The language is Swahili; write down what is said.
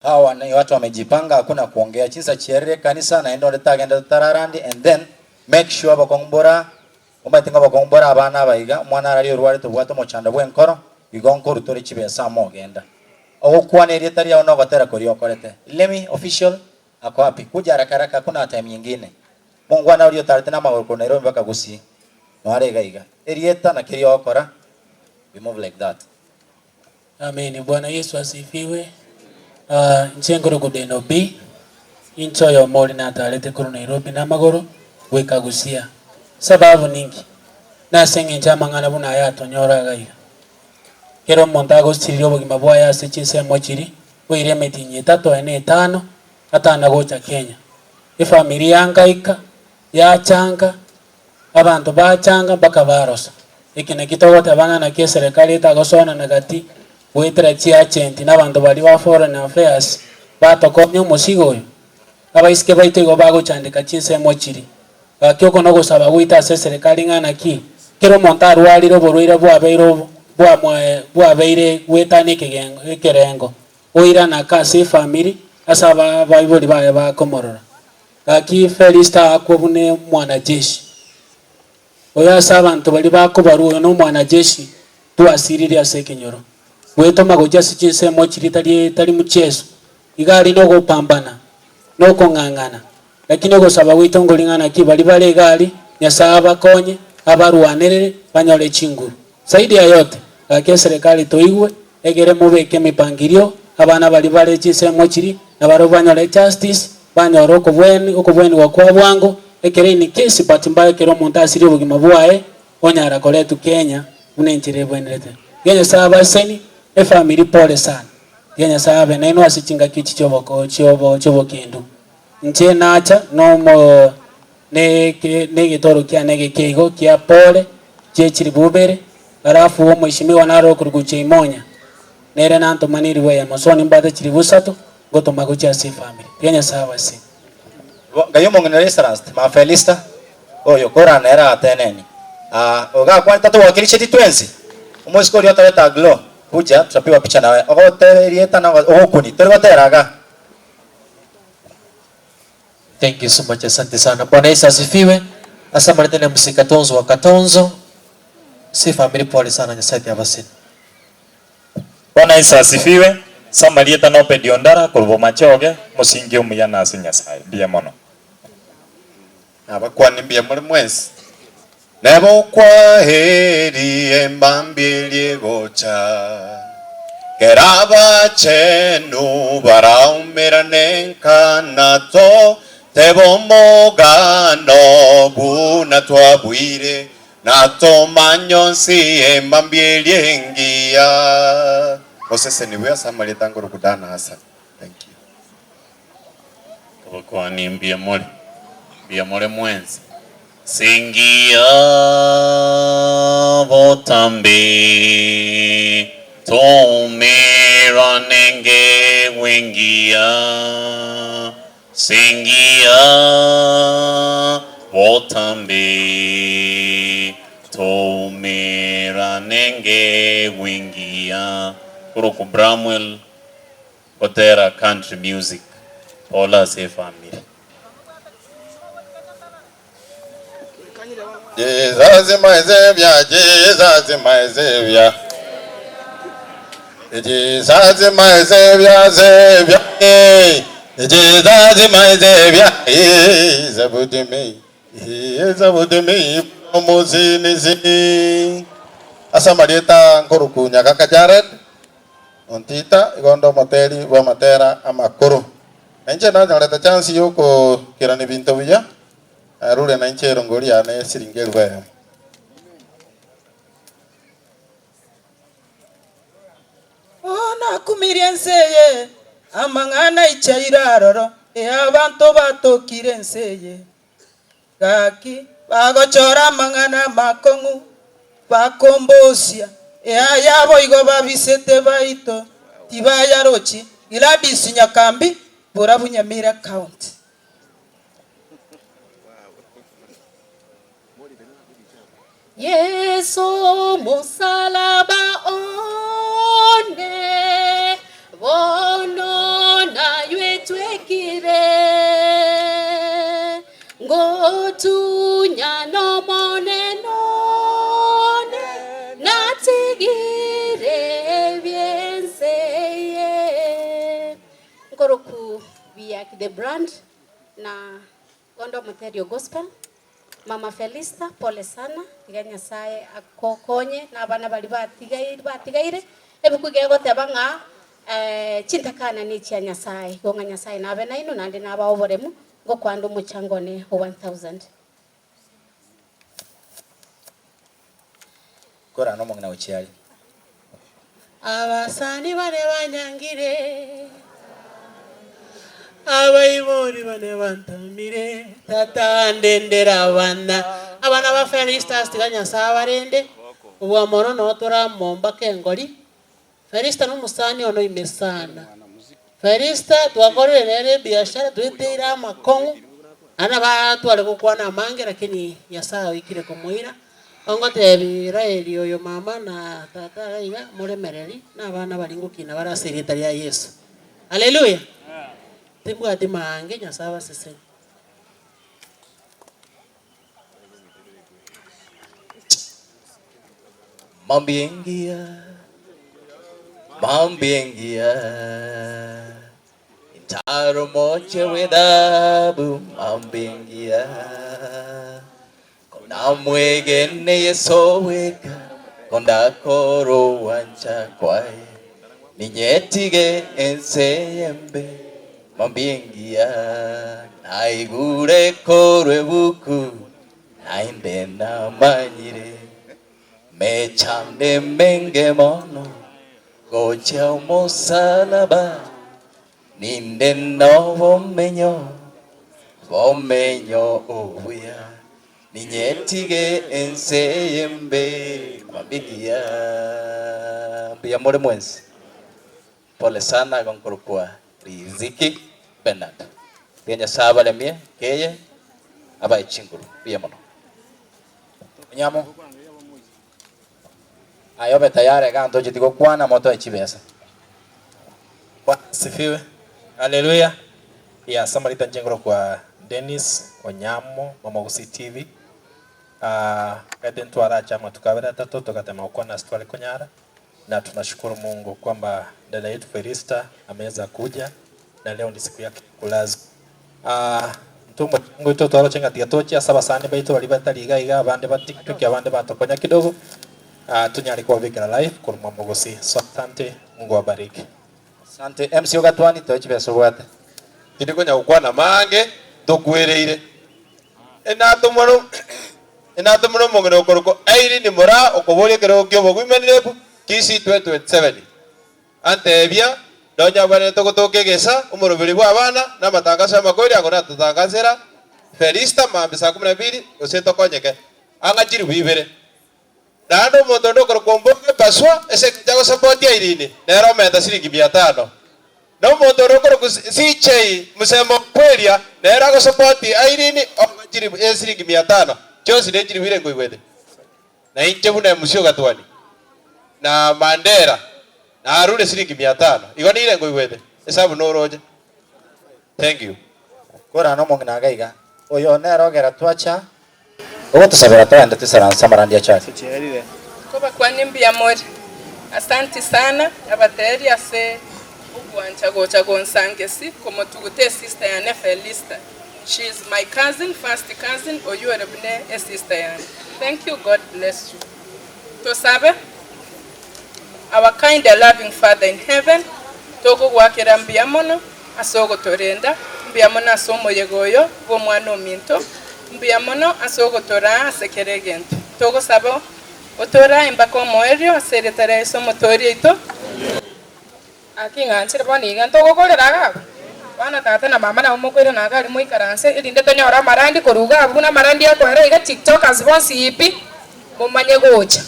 Hawa ni watu wamejipanga, hakuna kuongea. Chinsa chere kanisa naenda letagenda tararandi and then make sure bakongbora umatinga bakongbora abana baiga mwana ari urwari tubwato mochanda bwenkoro igonko rutori chibesa mogenda okwana eri tari ono gotera kori okorete lemi official ako happy kuja haraka kuna time nyingine Mungu ana uri tarite na magoro Nairobi mpaka Gusii no arega iga erieta na kiri okora we move like that. Amen. Bwana Yesu asifiwe. Nchengoro kudeno B incho yo moli na tarete kuru Nairobi na magoro weka Gusii sababu ningi na senge njama ngana buna ya tonyora gaiga kero montago siriro bugima bwaya sechinse mochiri wire metinye 3 4 5 atana gocha Kenya ifamilia yangaika ya changa abantu bachanga mpaka barosa ikine kitogote bangana ke serikali itagosona nagati wetera chi agent n'abantu bali ba foreign affairs batokomye musigo uyu abaisike baitego bagochandika chinse mochiri bakyoko no gusaba gwita serikali ngana ki kero montaru waliro borwire bwa beire wetanike kerengo oira na kasi family asaba baiboli baye bakomorora aki Felista akobune mwanajeshi oya asaba abantu bali bakobaruwe no mwanajeshi tuasiriri asekenyoro wetoma goja sichinse mochiri tali muchezo igari no gopambana no kongangana lakini gosaba witongolingana ki bali bale gari nyasaba konye abarwanere banyole chinguru zaidi ya yote ake serikali toigwe egere mubeke mipangirio abana bali bale chinse mochiri na baro banyole justice banyoro okubweni wakwa bwango ekere ni kesi patimbaye kero montasiri bugima bwae onyara koletu Kenya unenjire bwenete Kenya saba seni family pole sana Kenya saba neno asichinga kichi chobo kindu nje nacha no ne gitoro kya nege keigo kya pole chechiri bubere arafu wo mwishimiwa naro kuruguche imonya nere nanto maniri we amasoni mbada chiri busatu goto magucha si family Kenya saba si gayo mongene restaurant ma Felista oyo kora nera ateneni oga kwa tatu wakilishe titwenzi umwesko lyo taleta glo kuja tutapiwa picha nawe ogoterieta na ogokuni terigoteraga. Thank you so much, asante sana. Bwana Yesu asifiwe. Asante tena msikatonzo wa Katonzo. Si family pole sana nyasati abasini. Bwana Yesu asifiwe. Samarieta no pediondara kulbo machoge musingi umuyana asinyasai ndiye mono. Abakwani mbia muri mwezi. Nebo kwa heri embambilie gocha Keraba chenu baraumira nenka nato Tebo mogano buna tuabuire Nato manyonsi embambilie ngia Osese niwea Samarieta nguru kudana hasa. Thank you. Abakwani mbia muri mwezi. Singia botambi tomera nenge wengia singia botambi tomera nenge wengia Kuruku Bramwell Otera Country Music Ola se family. Jesus is my Savior, Jesus is my Savior. Jesus is my Savior, Savior. Jesus is my Savior. He is about me. He is about me. Musini. Asamarieta Nkuruku Nyakaka Jared. Ontita Igondo Moteri wa Matera Amakuru. Nje na naleta chance yuko kirani binto vija. Rule na nche rongori ane siringeri wewe. Ona kumirienseye amangana ichairaroro abantu batokirense gaki bagochora amangana makongu bakombosia yabo igo babisete baito tibaya rochi Gladys Nyakambi Burabunyamira County. Yesu musalaba one bono natigire ngotunya no moneno natigire bienseye ngoroku biak the brand na Gondo Material Gospel. Mama Felista, pole sana iga Nyasaye akokonye n'abana bali batigaire ebikuge goteba nga chintakana ni chia Nyasaye gonga Nyasaye nabe naino nandi nabaoboremu ngo kwanda umuchangone 1000 kora no mongina uchiali abasani bane banyangire abayibori bane bantamire tata ndendera abana ba Felista stiganya sabarende ubwa moro no tora momba kengori Felista n'umusani ono imesana Felista twakorere nere biashara twitira makongo ana bantu ali kukwana mange lakini yasawa ikire kumuira ongo tebira elio yo mama na tata iga muremereri n'abana balingukina barasirita ya Yesu. Haleluya. Tibwa timange Nyasaye sese. Mambiengia Intaro moche wedabu mambiengia Kona mwegene yeso weka Konda koro wancha kwae Ninyetige enseyembe mambiengia Naigure korwe buku Nainde na manyire Mechande menge mono Gocha umusalaba Ninde no Vomenyo ubuya Ninyetige enseyembe Mambigia Mbia mwere mwenzi Pole sana gonkorukua Riziki Bernard Kenya saba lemie Keye Aba ichinguru Bia mono Nyamo ayobe tayari ganto jitiko kwana moto echibesa sifiwe. Haleluya. Ya samarita njengoro kwa Dennis Onyamo Mamogusi TV. Kade ntwara chama tukabera tatoto katema ukona stwale konyara na tunashukuru Mungu kwamba dada yetu Felista ameweza kuja na leo ni siku yake kulazo. Ntumwe ngo ito chenga tiatochi asaba sane baito balibata iga abande ba TikTok abande batokonya kidogo. Tunyali kwa Vikira live kwa Mamogusi. So asante, Mungu awabariki. Asante MC Ogatwani tochibeso bwate. Ndiko nya ukwana mange tokwereire. Enatumuro mongero koroko airi ni mora okobole kero kyo bogwimenire kisi 2027. Antebia donya bane tokotokegesa umurubiri bwa abana na matangazo y'amakori akona tutangazera Felista mambisa 12 oseto konyeke. Angajiri bibere. Nando motondo korkomboke paswa ese jago support ya irini. Nero meta shilingi 500. No motondo korko CJ musemo kwelia nero go support irini ongajiri shilingi 500. Chose ndejiri wire ngoiwede. Na inche buna musio gatwani. Na Mandera na arude shilingi 500. Igoni ile ngoiwede. Hesabu no roje. Thank you. Kora no mongina gaiga. Oyo nero gera twacha. Ogo tusabira twende tusara samarandi ya chati. Koba kwa nimbi ya mori. Asante sana abateri ase ubwancha gocha gonsangesi komo tugute sister ya Felista. She is my cousin, first cousin, or you are a sister yani. Thank you, God bless you. To sabe our kind and loving Father in heaven, togo wakira mbiamono asogo torenda, mbiamono asomo yegoyo bo mwana minto. Mbiamono asogo tora asekeregento. Togo sabo otora imbako moerio aseretare somo tori ito. Akinga nchira bani ganto gokorera ga. Bana tata na mama na umukwere na gali muikaranse irinde tonyora marandi koruga abuna marandi yakwara iga TikTok azibonsi ipi mumanye gocha.